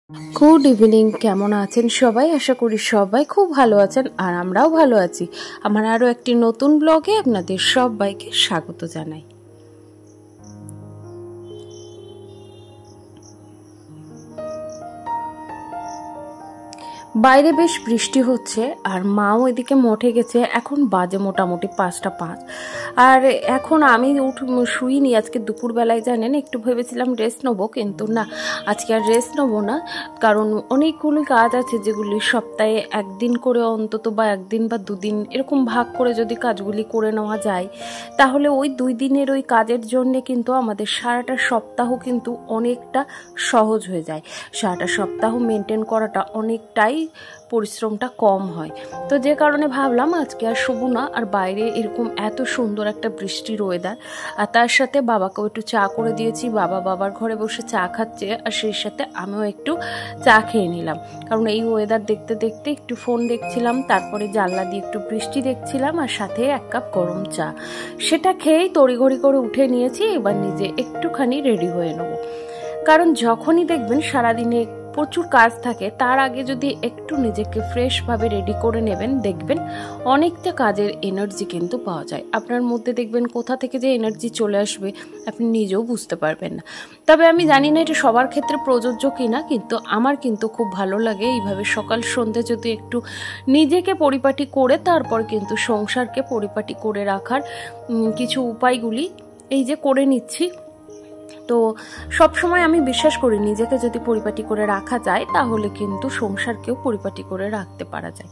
Good evening. কেমন আছেন সবাই? আশা করি সবাই খুব ভালো আছেন আর আমরাও ভালো আছি। আমার আরও একটি নতুন ব্লগে আপনাদের সবাইকে স্বাগত জানাই। বাইরে বেশ বৃষ্টি হচ্ছে আর মাও এদিকে মঠে গেছে। এখন বাজে মোটামুটি 5টা 5। আর এখন আমি শুইনি। আজকে দুপুরবেলায় জানেন একটু ভেবেছিলাম রেস্ট নেবো, কিন্তু না, আজকে আর রেস্ট নেবো না। কারণ অনেকগুলো কাজ আছে যেগুলি সপ্তাহে একদিন করে অন্তত, বা একদিন বা দুদিন এরকম ভাগ করে যদি কাজগুলি করে নেওয়া যায়, তাহলে ওই 2 দিনের ওই কাজের জন্যে কিন্তু আমাদের সারাটা সপ্তাহ কিন্তু অনেকটা সহজ হয়ে যায়। সারাটা সপ্তাহ মেনটেন করাটা অনেকটাই পরিশ্রমটা কম হয়। তো যে কারণে ভাবলাম আজকে আর শুবো না। আর বাইরে এরকম এত সুন্দর একটা বৃষ্টির ওয়েদার, আর তার সাথে বাবাকেও একটু চা করে দিয়েছি। বাবার ঘরে বসে চা খাচ্ছে, আর সেই সাথে আমিও একটু চা খেয়ে নিলাম। কারণ এই ওয়েদার দেখতে দেখতে একটু ফোন দেখছিলাম, তারপরে জানলা দিয়ে একটু বৃষ্টি দেখছিলাম, আর সাথে 1 কাপ গরম চা। সেটা খেয়েই তড়িঘড়ি করে উঠে নিয়েছি। এবার নিজে একটুখানি রেডি হয়ে নেবো। কারণ যখনই দেখবেন সারাদিনে প্রচুর কাজ থাকে, তার আগে যদি একটু নিজেকে ফ্রেশভাবে রেডি করে নেবেন, দেখবেন অনেকটা কাজের এনার্জি কিন্তু পাওয়া যায়। আপনার মধ্যে দেখবেন কোথা থেকে যে এনার্জি চলে আসবে আপনি নিজেও বুঝতে পারবেন না। তবে আমি জানি না এটা সবার ক্ষেত্রে প্রযোজ্য কিনা, কিন্তু আমার কিন্তু খুব ভালো লাগে এইভাবে সকাল সন্ধ্যে যদি একটু নিজেকে পরিপাটি করে তারপর কিন্তু সংসারকে পরিপাটি করে রাখার কিছু উপায়গুলি এই যে করে নিচ্ছি। তো সবসময় আমি বিশ্বাস করি নিজেকে যদি পরিপাটি করে রাখা যায় তাহলে কিন্তু সংসারকেও পরিপাটি করে রাখতে পারা যায়।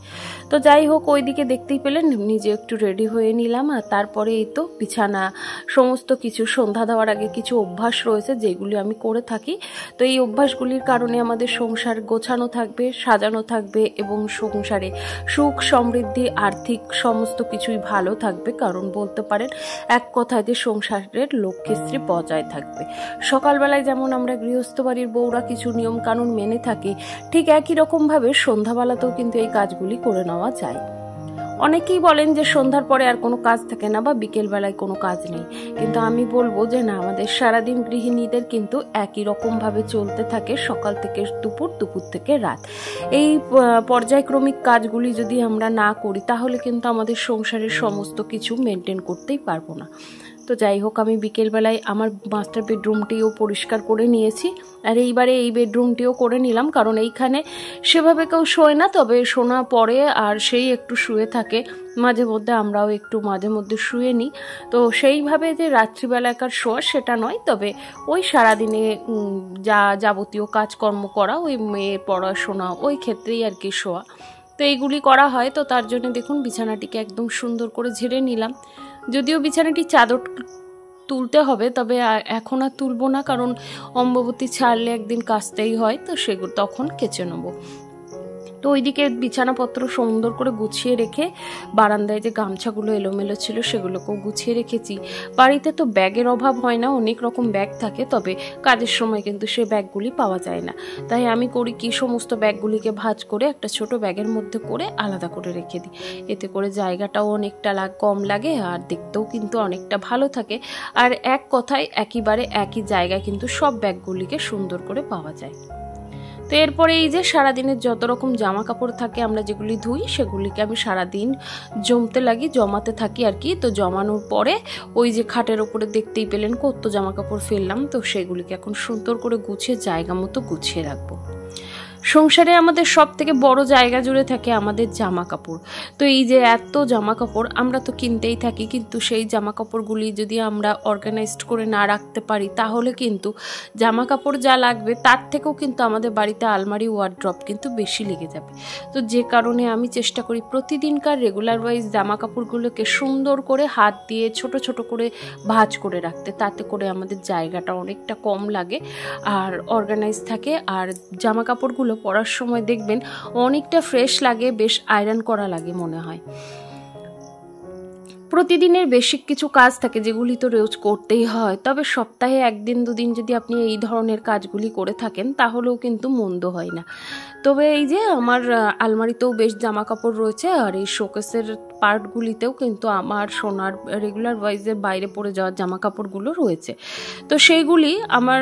তো যাই হোক, ওইদিকে দেখতেই পেলেন নিজে একটু রেডি হয়ে নিলাম। আর তারপরে এই তো বিছানা সমস্ত কিছু, সন্ধ্যা দেওয়ার আগে কিছু অভ্যাস রয়েছে যেগুলি আমি করে থাকি। তো এই অভ্যাসগুলির কারণে আমাদের সংসার গোছানো থাকবে, সাজানো থাকবে, এবং সংসারে সুখ সমৃদ্ধি আর্থিক সমস্ত কিছুই ভালো থাকবে। কারণ বলতে পারেন এক কথায় যে সংসারের লক্ষ্মীশ্রী বজায় থাকবে। সকালবেলায় যেমন আমরা গৃহস্থ বাড়ির বউরা কিছু নিয়ম কানুন মেনে থাকি, ঠিক একই রকম ভাবে সন্ধ্যাবেলাতেও কিন্তু এই কাজগুলি করে নেওয়া যায়। অনেকেই বলেন যে সন্ধ্যার পরে আর কোনো কাজ থাকে না, বা বিকেল বেলায় কোনো কাজ নেই, কিন্তু আমি বলবো যে না, আমাদের সারাদিন গৃহিণীদের কিন্তু একই রকম ভাবে চলতে থাকে, সকাল থেকে দুপুর, দুপুর থেকে রাত। এই পর্যায়ক্রমিক কাজগুলি যদি আমরা না করি তাহলে কিন্তু আমাদের সংসারের সমস্ত কিছু মেনটেন করতেই পারবো না। তো যাই হোক, আমি বিকেলবেলায় আমার মাস্টার বেডরুমটিও পরিষ্কার করে নিয়েছি, আর এইবারে এই বেডরুমটিও করে নিলাম। কারণ এইখানে সেভাবে কেউ শোয় না, তবে শোনা পড়ে আর সেই একটু শুয়ে থাকে। মাঝে মধ্যে আমরাও একটু মাঝে মধ্যে শুয়ে নিই। তো সেইভাবে যে রাত্রিবেলাকার শোয়া সেটা নয়, তবে ওই সারাদিনে যা যাবতীয় কাজকর্ম করা, ওই মেয়ের পড়াশোনা, ওই ক্ষেত্রেই আর কি শোয়া। তো এইগুলি করা হয়। তো তার জন্য দেখুন বিছানাটিকে একদম সুন্দর করে ঝেড়ে নিলাম। যদিও বিছানাটি চাদর তুলতে হবে, তবে এখন আর তুলবো না, কারণ অম্ববতী ছাড়লে একদিন কাচতেই হয়, তো সেগুলো তখন কেচে নেবো। তো ওইদিকে বিছানাপত্র সুন্দর করে গুছিয়ে রেখে বারান্দায় যে গামছাগুলো এলোমেলো ছিল সেগুলোকেও গুছিয়ে রেখেছি। বাড়িতে তো ব্যাগের অভাব হয় না, অনেক রকম ব্যাগ থাকে, তবে কাজের সময় কিন্তু সে ব্যাগগুলি পাওয়া যায় না। তাই আমি করি কি, সমস্ত ব্যাগগুলিকে ভাঁজ করে একটা ছোট ব্যাগের মধ্যে করে আলাদা করে রেখে দিই। এতে করে জায়গাটাও অনেকটা কম লাগে, আর দেখতেও কিন্তু অনেকটা ভালো থাকে। আর এক কথায় একেবারে একই জায়গায় কিন্তু সব ব্যাগগুলিকে সুন্দর করে পাওয়া যায়। তো এরপরে এই যে সারাদিনের যত রকম জামা কাপড় থাকে আমরা যেগুলি ধুই, সেগুলিকে আমি সারাদিন জমাতে থাকি আর কি। তো জমানোর পরে ওই যে খাটের ওপরে দেখতেই পেলেন কত জামা কাপড় ফেললাম, তো সেগুলিকে এখন সুন্দর করে গুছিয়ে জায়গা মতো গুছিয়ে রাখবো। সংসারে আমাদের সব থেকে বড় জায়গা জুড়ে থাকে আমাদের জামা কাপড়। তো এই যে এত জামা কাপড় আমরা তো কিনতেই থাকি, কিন্তু সেই জামা কাপড়গুলি যদি আমরা অর্গানাইজড করে না রাখতে পারি তাহলে কিন্তু জামা কাপড় যা লাগবে তার থেকেও কিন্তু আমাদের বাড়িতে আলমারি ওয়ার্ড্রপ কিন্তু বেশি লেগে যাবে। তো যে কারণে আমি চেষ্টা করি প্রতিদিনকার রেগুলার ওয়াইজ জামা কাপড়গুলোকে সুন্দর করে হাত দিয়ে ছোট ছোট করে ভাঁজ করে রাখতে, তাতে করে আমাদের জায়গাটা অনেকটা কম লাগে আর অর্গানাইজ থাকে। আর জামা কাপড়গুলো পরার সময় দেখবেন অনেকটা ফ্রেশ লাগে, বেশ আয়রন করা লাগে মনে হয়। প্রতিদিনের বেসিক কিছু কাজ থাকে যেগুলি তো রোজ করতেই হয়, তবে সপ্তাহে 1 দিন 2 দিন যদি আপনি এই ধরনের কাজগুলি করে থাকেন তাহলেও কিন্তু মন্দ হয় না। তবে এই যে আমার আলমারিতেও বেশ জামা কাপড় রয়েছে, আর এই শোকেসের পার্টগুলিতেও কিন্তু আমার সোনার রেগুলার ওয়াইজের বাইরে পরে যাওয়ার জামা কাপড়গুলো রয়েছে। তো সেইগুলি আমার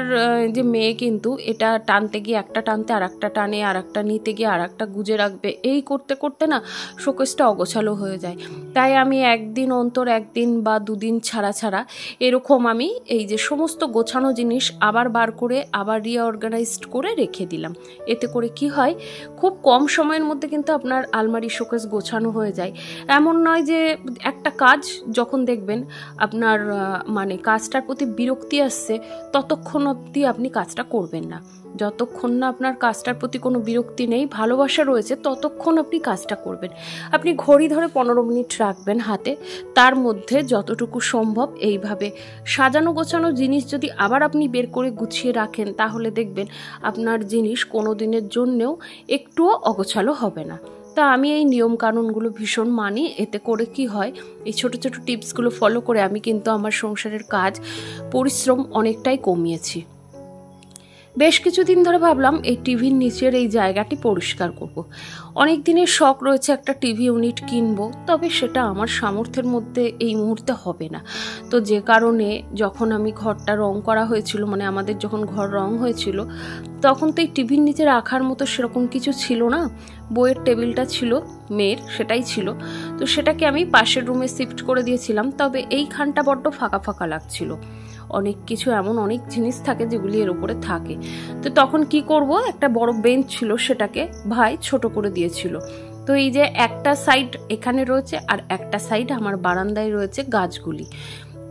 যে মেয়ে কিন্তু এটা টানতে গিয়ে একটা টানতে আর একটা টানে, আর একটা নিতে গিয়ে আর একটা গুজে রাখবে, এই করতে করতে না শোকেসটা অগোছালো হয়ে যায়। তাই আমি একদিন অন্তর একদিন বা দুদিন ছাড়া ছাড়া এরকম আমি এই যে সমস্ত গোছানো জিনিস আবার বার করে আবার রিঅর্গানাইজড করে রেখে দিলাম। এতে করে কি হয়, খুব কম সময়ের মধ্যে কিন্তু আপনার আলমারি শোকেস গোছানো হয়ে যায়। এমন নয় যে একটা কাজ যখন দেখবেন আপনার মানে কাজটার প্রতি বিরক্তি আসছে ততক্ষণ অবধি আপনি কাজটা করবেন না। যতক্ষণ না আপনার কাজটার প্রতি কোনো বিরক্তি নেই, ভালোবাসা রয়েছে, ততক্ষণ আপনি কাজটা করবেন। আপনি ঘড়ি ধরে 15 মিনিট রাখবেন হাতে, তার মধ্যে যতটুকু সম্ভব এইভাবে সাজানো গোছানো জিনিস যদি আবার আপনি বের করে গুছিয়ে রাখেন, তাহলে দেখবেন আপনার জিনিস কোনো দিনের জন্যেও একটুও অগোছালো হবে না। তা আমি এই নিয়মকানুনগুলো ভীষণ মানি। এতে করে কি হয়, এই ছোট ছোট টিপসগুলো ফলো করে আমি কিন্তু আমার সংসারের কাজ পরিশ্রম অনেকটাই কমিয়েছি। বেশ কিছুদিন ধরে ভাবলাম এই টিভির নিচের এই জায়গাটি পরিষ্কার করব। অনেক দিনের শখ রয়েছে একটা টিভি ইউনিট কিনবো, তবে সেটা আমার সামর্থ্যের মধ্যে এই মুহূর্তে হবে না। তো যে কারণে যখন আমি ঘরটা রং করা হয়েছিল, মানে আমাদের যখন ঘর রং হয়েছিল, তখন তো এই টিভির নিচে রাখার মতো সেরকম কিছু ছিল না। বইয়ের টেবিলটা ছিল মেয়ের, সেটাই ছিল। তো সেটাকে আমি পাশের রুমে শিফট করে দিয়েছিলাম। তবে এইখানটা বড্ড ফাঁকা ফাঁকা লাগছিল। অনেক কিছু এমন অনেক জিনিস থাকে যেগুলি এর উপরে থাকে। তো তখন কি করব, একটা বড় বেঞ্চ ছিল, সেটাকে ভাই ছোট করে দিয়েছিল। তো এই যে একটা সাইড এখানে রয়েছে আর একটা সাইড আমার বারান্দায় রয়েছে গাছগুলি।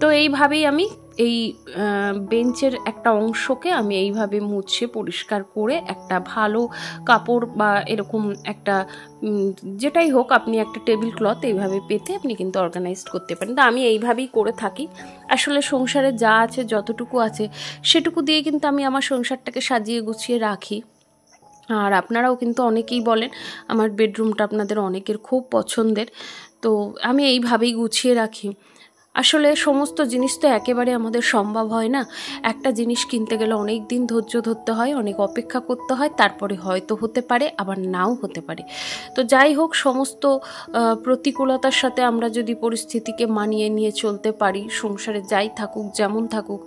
তো এইভাবেই আমি এই বেঞ্চের একটা অংশকে আমি এইভাবে মুছে পরিষ্কার করে একটা ভালো কাপড় বা এরকম একটা যেটাই হোক, আপনি একটা টেবিল ক্লথ এইভাবে পেতে আপনি কিন্তু অর্গানাইজড করতে পারেন। তো আমি এইভাবেই করে থাকি। আসলে সংসারে যা আছে, যতটুকু আছে, সেটুকু দিয়ে কিন্তু আমি আমার সংসারটাকে সাজিয়ে গুছিয়ে রাখি। আর আপনারাও কিন্তু অনেকেই বলেন আমার বেডরুমটা আপনাদের অনেকের খুব পছন্দের। তো আমি এইভাবেই গুছিয়ে রাখি। আসলে সমস্ত জিনিস তো একেবারে আমাদের সম্ভব হয় না। একটা জিনিস কিনতে গেলে অনেক দিন ধৈর্য ধরতে হয়, অনেক অপেক্ষা করতে হয়, তারপরে হয়তো হতে পারে, আবার নাও হতে পারে। তো যাই হোক, সমস্ত প্রতিকূলতার সাথে আমরা যদি পরিস্থিতিকে মানিয়ে নিয়ে চলতে পারি, সংসারে যাই থাকুক, যেমন থাকুক,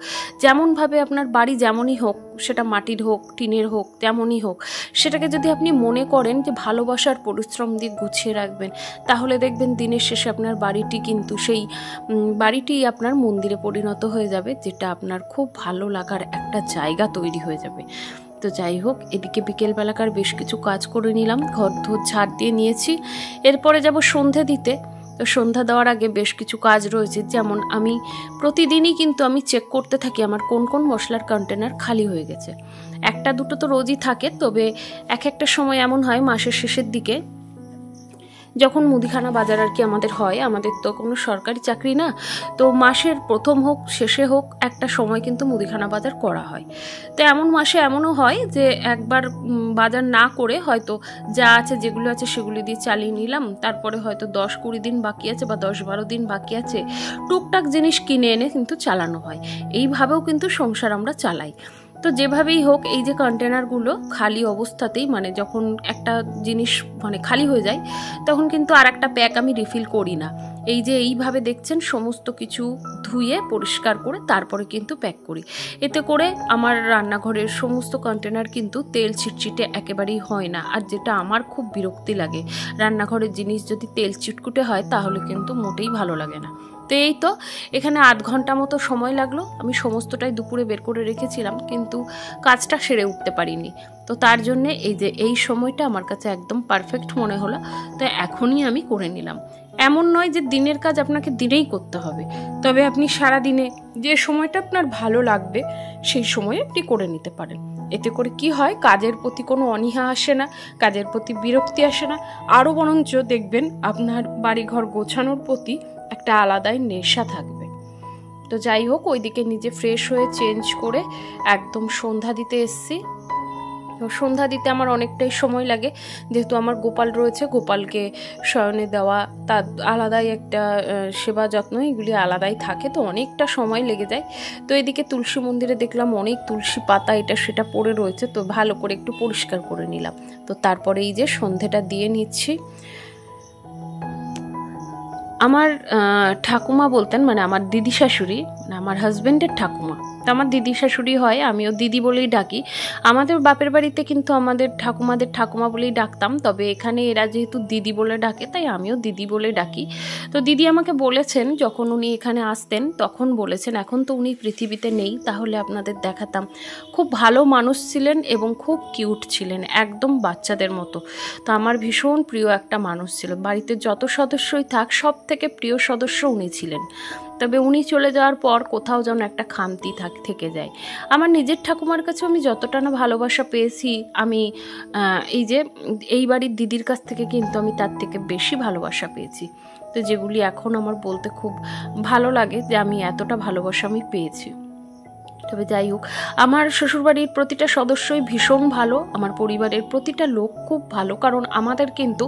যেমনভাবে আপনার বাড়ি যেমনই হোক, সেটা মাটির হোক, টিনের হোক, তেমনই হোক, সেটাকে যদি আপনি মনে করেন যে ভালোবাসার পরিশ্রম দিয়ে গুছিয়ে রাখবেন, তাহলে দেখবেন দিনের শেষে আপনার বাড়িটি কিন্তু সেই বাড়িটি আপনার মন্দিরে পরিণত হয়ে যাবে, যেটা আপনার খুব ভালো লাগার একটা জায়গা তৈরি হয়ে যাবে। তো যাই হোক, এদিকে বিকেলবেলাকার বেশ কিছু কাজ করে নিলাম, ঘর ধর ঝাড় দিয়ে নিয়েছি। এরপরে যাব সন্ধে দিতে। তো সন্ধ্যা দেওয়ার আগে বেশ কিছু কাজ রয়েছে, যেমন আমি প্রতিদিনই কিন্তু আমি চেক করতে থাকি আমার কোন কোন মশলার কন্টেনার খালি হয়ে গেছে। একটা দুটো তো রোজই থাকে, তবে এক একটা সময় এমন হয় মাসের শেষের দিকে, যখন মুদিখানা বাজার আর কি আমাদের হয়, আমাদের তো কোনো সরকারি চাকরি না, তো মাসের প্রথম হোক শেষে হোক একটা সময় কিন্তু মুদিখানা বাজার করা হয়। তো এমন মাসে এমনও হয় যে একবার বাজার না করে হয়তো যা আছে, যেগুলো আছে সেগুলি দিয়ে চালিয়ে নিলাম, তারপরে হয়তো 10-20 দিন বাকি আছে বা 10-12 দিন বাকি আছে, টুকটাক জিনিস কিনে এনে কিন্তু চালানো হয়। এইভাবেও কিন্তু সংসার আমরা চালাই। তো যেভাবেই হোক, এই যে কন্টেনারগুলো খালি অবস্থাতেই, মানে যখন একটা জিনিস মানে খালি হয়ে যায়, তখন কিন্তু আর একটা প্যাক আমি রিফিল করি না। এই যে এইভাবে দেখছেন, সমস্ত কিছু ধুয়ে পরিষ্কার করে তারপরে কিন্তু প্যাক করি। এতে করে আমার রান্নাঘরের সমস্ত কন্টেনার কিন্তু তেল চিটচিটে একেবারেই হয় না। আর যেটা আমার খুব বিরক্তি লাগে, রান্নাঘরের জিনিস যদি তেল চিটকুটে হয় তাহলে কিন্তু মোটেই ভালো লাগে না। তো এই তো এখানে 8 ঘন্টা মতো সময় লাগলো। আমি সমস্তটাই দুপুরে বের করে রেখেছিলাম, কিন্তু কাজটা সেরে উঠতে পারিনি। তো তার জন্যে এই যে এই সময়টা আমার কাছে একদম পারফেক্ট মনে হলো, তো এখনই আমি করে নিলাম। এমন নয় যে দিনের কাজ আপনাকে দিনেই করতে হবে, তবে আপনি সারা দিনে যে সময়টা আপনার ভালো লাগবে সেই সময়ে আপনি করে নিতে পারেন। এতে করে কি হয়, কাজের প্রতি কোনো অনীহা আসে না, কাজের প্রতি বিরক্তি আসে না, আরও বরঞ্চ দেখবেন আপনার বাড়িঘর গোছানোর প্রতি একটা আলাদাই নেশা থাকবে। তো যাই হোক, ওইদিকে নিজে ফ্রেশ হয়ে চেঞ্জ করে একদম সন্ধ্যা দিতে এসছি। তো সন্ধ্যা দিতে আমার অনেকটাই সময় লাগে, যেহেতু আমার গোপাল রয়েছে, গোপালকে শয়নে দেওয়া, তার আলাদাই একটা সেবা যত্ন, এগুলি আলাদাই থাকে, তো অনেকটা সময় লেগে যায়। তো এদিকে তুলসী মন্দিরে দেখলাম অনেক তুলসী পাতা এটা সেটা পড়ে রয়েছে, তো ভালো করে একটু পরিষ্কার করে নিলাম। তো তারপরে এই যে সন্ধেটা দিয়ে নিচ্ছি। আমার ঠাকুমা বলতেন, মানে আমার দিদি শাশুড়ি, মানে আমার হাজব্যান্ডের ঠাকুমা, তো আমার দিদি শাশুড়ি হয়, আমিও দিদি বলেই ডাকি। আমাদের বাপের বাড়িতে কিন্তু আমাদের ঠাকুমাদের ঠাকুমা বলেই ডাকতাম, তবে এখানে এরা যেহেতু দিদি বলে ডাকে তাই আমিও দিদি বলে ডাকি। তো দিদি আমাকে বলেছেন, যখন উনি এখানে আসতেন তখন বলেছেন, এখন তো উনি পৃথিবীতে নেই, তাহলে আপনাদের দেখাতাম, খুব ভালো মানুষ ছিলেন এবং খুব কিউট ছিলেন, একদম বাচ্চাদের মতো। তো আমার ভীষণ প্রিয় একটা মানুষ ছিল, বাড়িতে যত সদস্যই থাক সব থেকে প্রিয় সদস্য উনি ছিলেন। তবে উনি চলে যাওয়ার পর কোথাও যেন একটা খামতি থেকে যায়। আমার নিজের ঠাকুমার কাছে আমি যতটা না ভালোবাসা পেয়েছি, আমি এই যে এই বাড়ির দিদির কাছ থেকে কিন্তু আমি তার থেকে বেশি ভালোবাসা পেয়েছি। তো যেগুলি এখন আমার বলতে খুব ভালো লাগে যে আমি এতটা ভালোবাসা আমি পেয়েছি। তবে যাই হোক, আমার শ্বশুরবাড়ির প্রতিটা সদস্যই ভীষণ ভালো, আমার পরিবারের প্রতিটা লোক খুব ভালো, কারণ আমাদের কিন্তু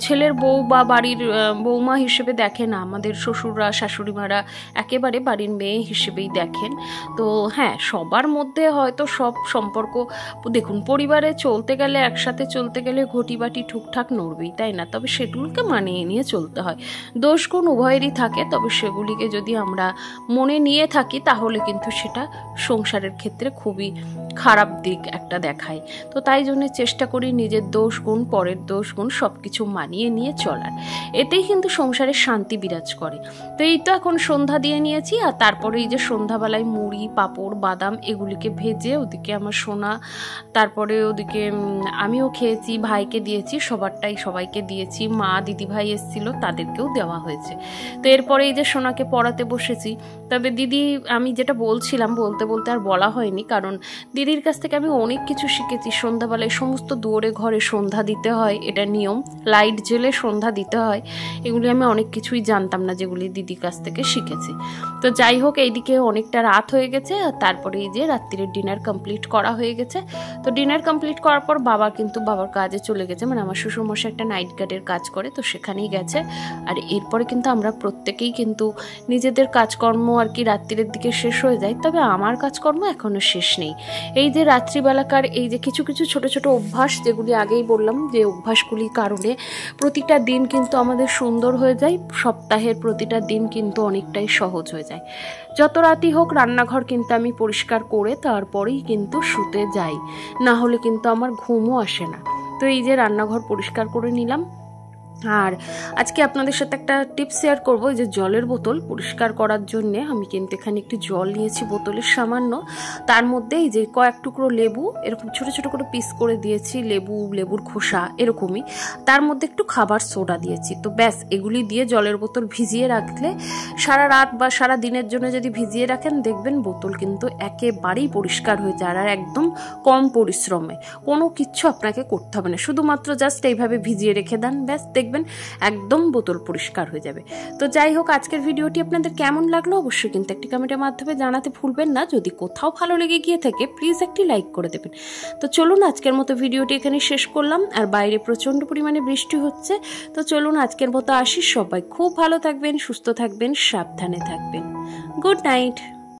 ছেলের বউ বা বাড়ির বৌমা হিসেবে দেখে না, আমাদের শ্বশুররা শাশুড়িমারা একেবারে বাড়ির মেয়ে হিসেবেই দেখেন। তো হ্যাঁ, সবার মধ্যে হয়তো সব সম্পর্ক, দেখুন পরিবারে চলতে গেলে, একসাথে চলতে গেলে ঘটি বাটি ঠুকঠাক নড়বেই, তাই না? তবে সেগুলোকে মানিয়ে নিয়ে চলতে হয়। দোষ গুণ উভয়েরই থাকে, তবে সেগুলিকে যদি আমরা মনে নিয়ে থাকি তাহলে কিন্তু সেটা সংসারের ক্ষেত্রে খুবই খারাপ দিক একটা দেখায়। তো তাই জন্য চেষ্টা করি নিজের দোষ গুণ, পরের দোষ গুণ সবকিছু মানিয়ে নিয়ে চলার, এতেই কিন্তু সংসারে শান্তি বিরাজ করে। তো এই তো এখন সন্ধ্যা দিয়ে নিয়েছি, আর তারপরে এই যে সন্ধ্যাবেলায় মুড়ি, পাঁপড়, বাদাম এগুলিকে ভেজে ওদিকে আমার সোনা, তারপরে ওদিকে আমিও খেয়েছি, ভাইকে দিয়েছি, সবাইকে দিয়েছি, মা দিদি ভাই এসেছিল তাদেরকেও দেওয়া হয়েছে। তো এরপরে এই যে সোনাকে পড়াতে বসেছি। তবে দিদি, আমি যেটা বলছিলাম, বলতে বলতে আর বলা হয়নি, কারণ দিদির কাছ থেকে আমি অনেক কিছু শিখেছি। সন্ধ্যাবেলায় সমস্ত দুয়ারে ঘরে সন্ধ্যা দিতে হয়, এটা নিয়ম, লাইট জ্বেলে সন্ধ্যা দিতে হয়, এগুলি আমি অনেক কিছুই জানতাম না, যেগুলি দিদির কাছ থেকে শিখেছি। তো যাই হোক, এইদিকে অনেকটা রাত হয়ে গেছে, আর তারপরে এই যে রাত্রির ডিনার কমপ্লিট করা হয়ে গেছে। তো ডিনার কমপ্লিট করার পর বাবার কাজে চলে গেছে, মানে আমার শ্বশুরমশাই একটা নাইট গার্ডের কাজ করে, তো সেখানেই গেছে। আর এরপরে কিন্তু আমরা প্রত্যেকেই কিন্তু নিজেদের কাজকর্ম আর কি রাত্রির দিকে শেষ হয়ে যায়। তবে আমার কাজকর্ম এখনো শেষ নেই। এই যে রাত্রিবেলাকার এই যে কিছু কিছু ছোট ছোট অভ্যাস, যেগুলি আগেই বললাম, যে অভ্যাসগুলির কারণে প্রতিটা দিন কিন্তু আমাদের সুন্দর হয়ে যায়, সপ্তাহের প্রতিটা দিন কিন্তু অনেকটাই সহজ হয়ে যায়। যত রাতই হোক রান্নাঘর কিন্তু আমি পরিষ্কার করে তারপরেই কিন্তু শুতে যাই, না হলে কিন্তু আমার ঘুমও আসে না। তো এই যে রান্নাঘর পরিষ্কার করে নিলাম। আর আজকে আপনাদের সাথে একটা টিপস শেয়ার করবো, যে জলের বোতল পরিষ্কার করার জন্যে আমি কিন্তু এখানে একটু জল নিয়েছি বোতলের সামান্য, তার মধ্যে এই যে কয়েক টুকরো লেবু এরকম ছোট ছোট করে পিস করে দিয়েছি, লেবুর খোসা এরকমই, তার মধ্যে একটু খাবার সোডা দিয়েছি। তো ব্যাস, এগুলি দিয়ে জলের বোতল ভিজিয়ে রাখলে, সারা রাত বা সারা দিনের জন্য যদি ভিজিয়ে রাখেন, দেখবেন বোতল কিন্তু একেবারেই পরিষ্কার হয়ে যায়, আর একদম কম পরিশ্রমে, কোনো কিচ্ছু আপনাকে করতে হবে না, শুধুমাত্র জাস্ট এইভাবে ভিজিয়ে রেখে দেন, ব্যাস দেখবেন একদম বোতল পরিষ্কার হয়ে যাবে। তো যাই হোক, আজকের ভিডিওটি আপনাদের কেমন লাগলো অবশ্যই কিন্তু একটি কমেন্টের মাধ্যমে জানাতে ভুলবেন না। যদি কোথাও ভালো লেগে গিয়ে থাকে প্লিজ একটি লাইক করে দেবেন। তো চলুন, আজকের মতো ভিডিওটি এখানে শেষ করলাম, আর বাইরে প্রচন্ড পরিমাণে বৃষ্টি হচ্ছে। তো চলুন, আজকের মতো আসি, সবাই খুব ভালো থাকবেন, সুস্থ থাকবেন, সাবধানে থাকবেন। Good night.